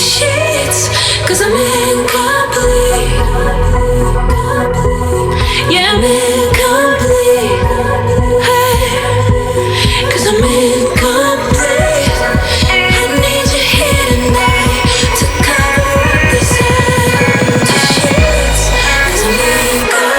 sheets, 'cause I'm incomplete. Yeah, I'm incomplete. Hey, 'cause I'm incomplete. I need you here tonight to cover up these empty sheets, 'cause I'm incomplete.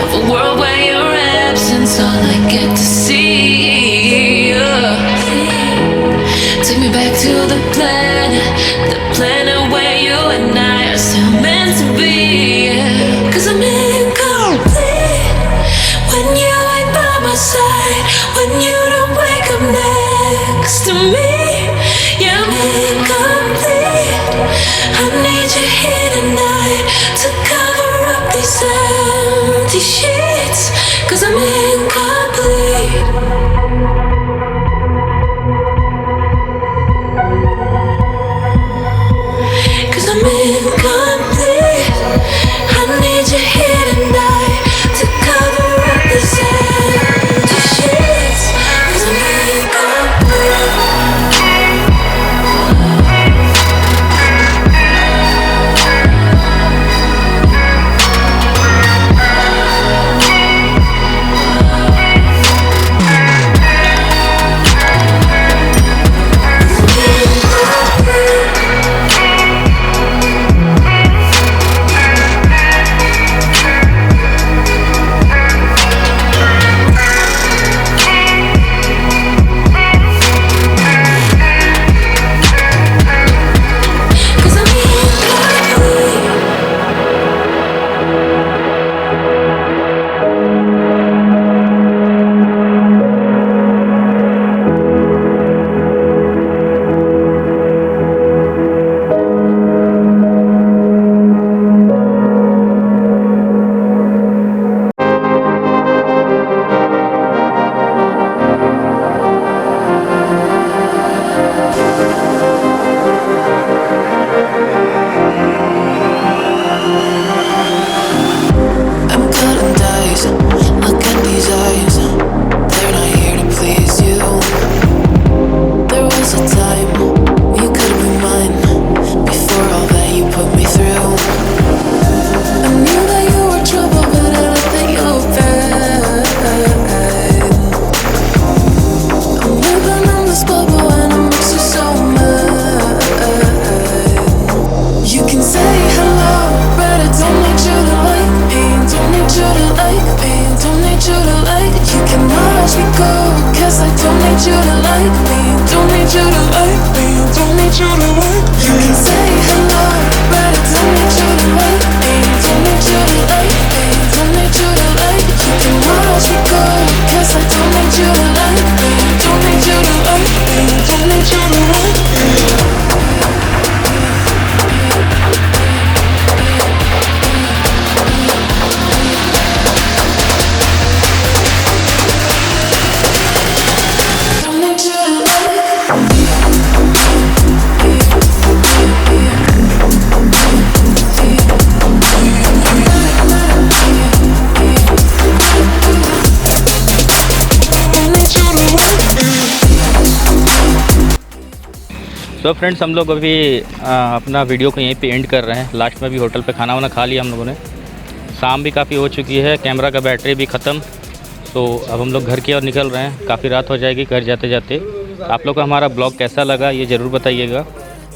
Of a world where your absence all I get to see. Take me back to the planet where you and I are still meant to be. 'Cause I'm incomplete when you ain't by my side, when you don't wake up next to me. Yeah, I'm incomplete. I need you here tonight to cover up these empty sheets, 'cause I'm incomplete. I need you here tonight to cover up these empty sheets, 'cause I'm incomplete. तो friends हम लोग अभी अपना video को यहीं पे and कर रहे हैं। लास्ट में भी होटल पे खाना वाना खा लिया हम लोगों ने। शाम भी काफ़ी हो चुकी है, कैमरा का बैटरी भी ख़त्म। तो अब हम लोग घर की ओर निकल रहे हैं, काफ़ी रात हो जाएगी घर जाते जाते। आप लोग को हमारा ब्लॉग कैसा लगा ये ज़रूर बताइएगा।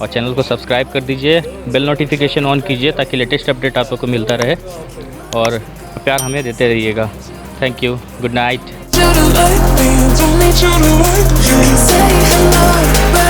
और चैनल को सब्सक्राइब कर दीजिए, बेल नोटिफिकेशन ऑन कीजिए ताकि लेटेस्ट अपडेट आप लोग को मिलता रहे और प्यार हमें देते रहिएगा। Thank you, good night. You to like me, don't need you to like me. Say hello.